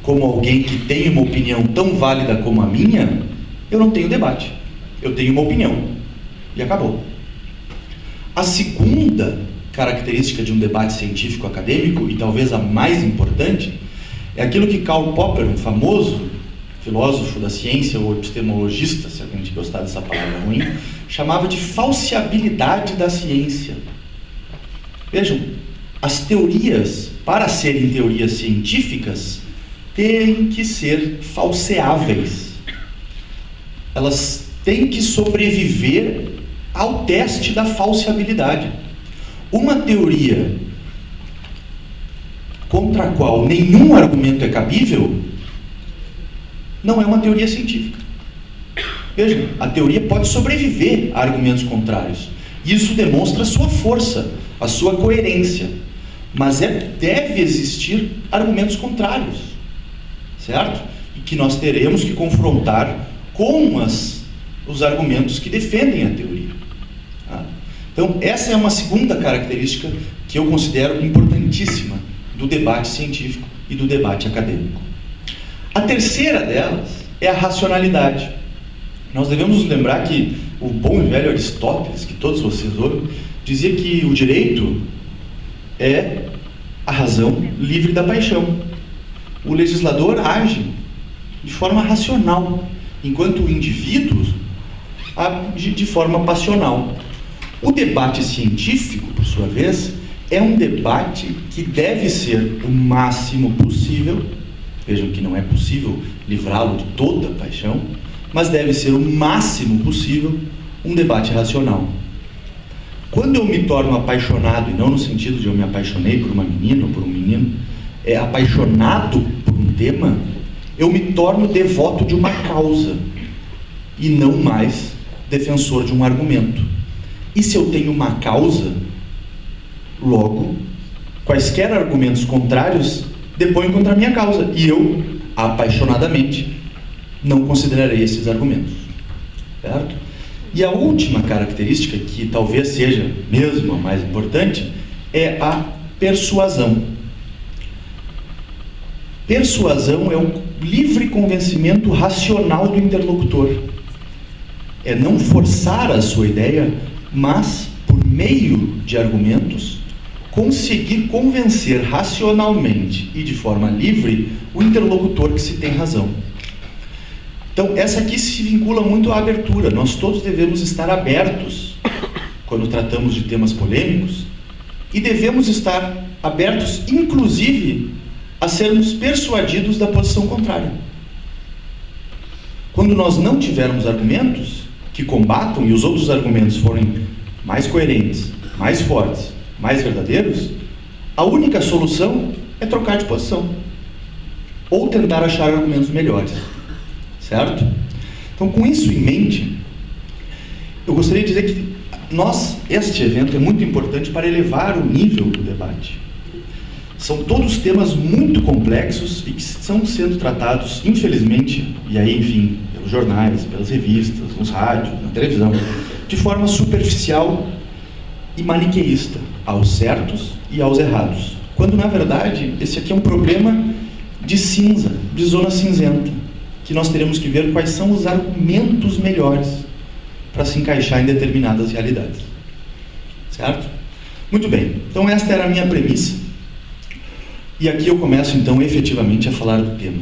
como alguém que tem uma opinião tão válida como a minha, eu não tenho debate. Eu tenho uma opinião. E acabou. A segunda característica de um debate científico acadêmico, e talvez a mais importante, é aquilo que Karl Popper, um famoso filósofo da ciência ou epistemologista, se alguém gostar dessa palavra ruim, chamava de falseabilidade da ciência. Vejam, as teorias, para serem teorias científicas, têm que ser falseáveis. Elas têm que sobreviver ao teste da falseabilidade. Uma teoria contra a qual nenhum argumento é cabível não é uma teoria científica. Vejam, a teoria pode sobreviver a argumentos contrários. Isso demonstra a sua força, a sua coerência. Mas deve existir argumentos contrários, certo? E que nós teremos que confrontar com os argumentos que defendem a teoria. Tá? Então, essa é uma segunda característica que eu considero importantíssima do debate científico e do debate acadêmico. A terceira delas é a racionalidade. Nós devemos nos lembrar que o bom e velho Aristóteles, que todos vocês ouvem, dizia que o direito é a razão livre da paixão. O legislador age de forma racional, enquanto o indivíduo age de forma passional. O debate científico, por sua vez, é um debate que deve ser o máximo possível. Vejam que não é possível livrá-lo de toda a paixão, mas deve ser o máximo possível um debate racional. Quando eu me torno apaixonado, e não no sentido de eu me apaixonei por uma menina ou por um menino, apaixonado por um tema, eu me torno devoto de uma causa e não mais defensor de um argumento. E se eu tenho uma causa, logo, quaisquer argumentos contrários depõem contra a minha causa, e eu, apaixonadamente, não considerarei esses argumentos. Certo? E a última característica, que talvez seja mesmo a mais importante, é a persuasão. Persuasão é o livre convencimento racional do interlocutor. É não forçar a sua ideia, mas, por meio de argumentos, conseguir convencer racionalmente e de forma livre o interlocutor que se tem razão. Então, essa aqui se vincula muito à abertura. Nós todos devemos estar abertos quando tratamos de temas polêmicos e devemos estar abertos, inclusive, a sermos persuadidos da posição contrária. Quando nós não tivermos argumentos que combatam e os outros argumentos forem mais coerentes, mais fortes, mais verdadeiros, a única solução é trocar de posição ou tentar achar argumentos melhores. Certo? Então, com isso em mente, eu gostaria de dizer que este evento é muito importante para elevar o nível do debate. São todos temas muito complexos e que estão sendo tratados, infelizmente, e aí, enfim, pelos jornais, pelas revistas, nos rádios, na televisão, de forma superficial e maniqueísta, aos certos e aos errados. Quando, na verdade, esse aqui é um problema de cinza, de zona cinzenta, que nós teremos que ver quais são os argumentos melhores para se encaixar em determinadas realidades. Certo? Muito bem. Então, esta era a minha premissa. E aqui eu começo, então, efetivamente a falar do tema.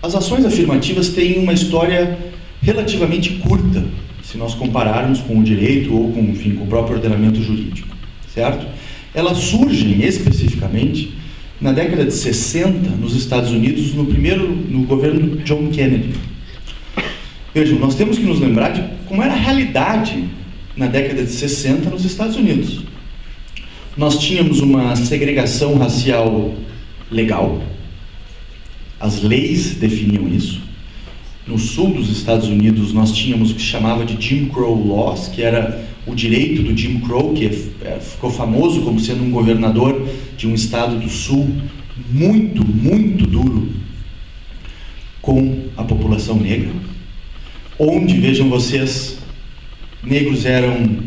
As ações afirmativas têm uma história relativamente curta, se nós compararmos com o direito ou com o próprio ordenamento jurídico. Certo? Elas surgem, especificamente, na década de 60, nos Estados Unidos, no governo John Kennedy. Vejam, nós temos que nos lembrar de como era a realidade na década de 60 nos Estados Unidos. Nós tínhamos uma segregação racial legal. As leis definiam isso. No sul dos Estados Unidos, nós tínhamos o que se chamava de Jim Crow Laws, que era o direito do Jim Crow, que ficou famoso como sendo um governador de um estado do sul muito, muito duro com a população negra, onde, vejam vocês, negros eram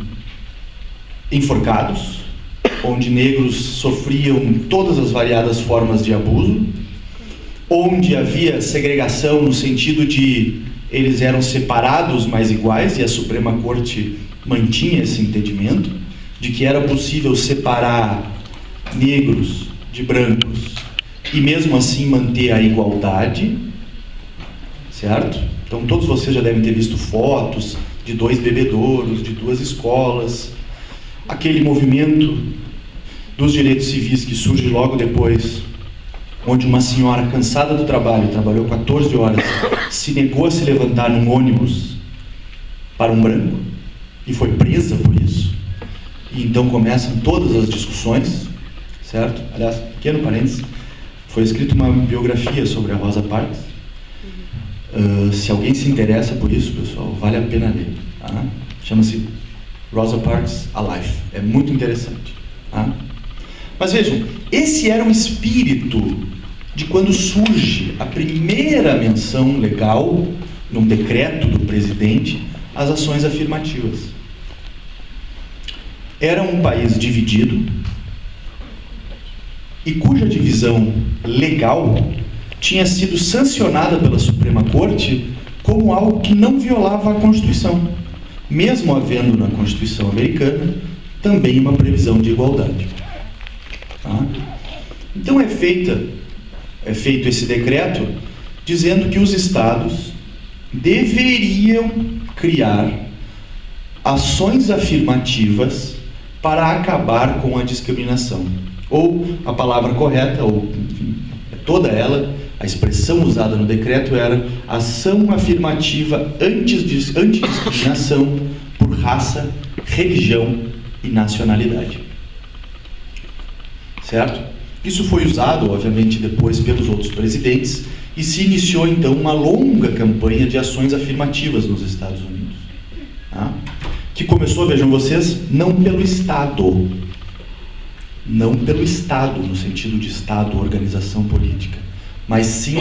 enforcados, onde negros sofriam todas as variadas formas de abuso, onde havia segregação no sentido de eles eram separados, mas iguais, e a Suprema Corte mantinha esse entendimento de que era possível separar negros de brancos e mesmo assim manter a igualdade, certo? Então todos vocês já devem ter visto fotos de 2 bebedouros, de 2 escolas, aquele movimento dos direitos civis que surge logo depois, onde uma senhora cansada do trabalho, trabalhou 14 horas, se negou a se levantar num ônibus para um branco e foi presa por isso. E então começam todas as discussões, certo? Aliás, pequeno parênteses, foi escrita uma biografia sobre a Rosa Parks. Se alguém se interessa por isso, pessoal, vale a pena ler. Tá? Chama-se Rosa Parks Alive. É muito interessante. Tá? Mas vejam, esse era o espírito de quando surge a primeira menção legal, num decreto do presidente, às ações afirmativas. Era um país dividido e cuja divisão legal tinha sido sancionada pela Suprema Corte como algo que não violava a Constituição, mesmo havendo na Constituição americana também uma previsão de igualdade. Tá? Então é feito esse decreto dizendo que os estados deveriam criar ações afirmativas para acabar com a discriminação. Ou a palavra correta, ou enfim, toda ela, a expressão usada no decreto era ação afirmativa antidiscriminação por raça, religião e nacionalidade. Certo? Isso foi usado, obviamente, depois pelos outros presidentes e se iniciou, então, uma longa campanha de ações afirmativas nos Estados Unidos. Tá? Que começou, vejam vocês, não pelo Estado, no sentido de Estado, organização política, mas sim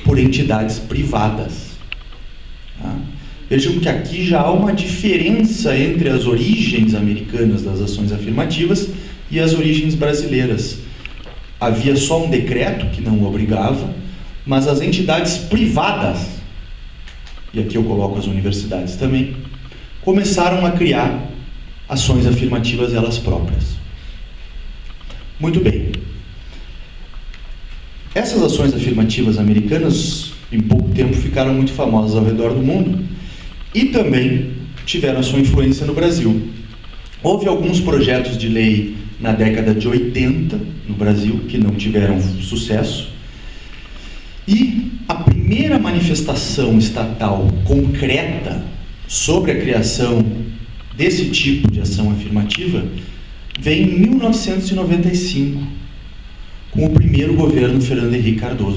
por entidades privadas. Tá? Vejam que aqui já há uma diferença entre as origens americanas das ações afirmativas e as origens brasileiras. Havia só um decreto que não obrigava, mas as entidades privadas, e aqui eu coloco as universidades também, começaram a criar ações afirmativas elas próprias. Muito bem. Essas ações afirmativas americanas, em pouco tempo, ficaram muito famosas ao redor do mundo e também tiveram a sua influência no Brasil. Houve alguns projetos de lei na década de 80 no Brasil que não tiveram sucesso, e a primeira manifestação estatal concreta sobre a criação desse tipo de ação afirmativa vem em 1995, com o primeiro governo Fernando Henrique Cardoso.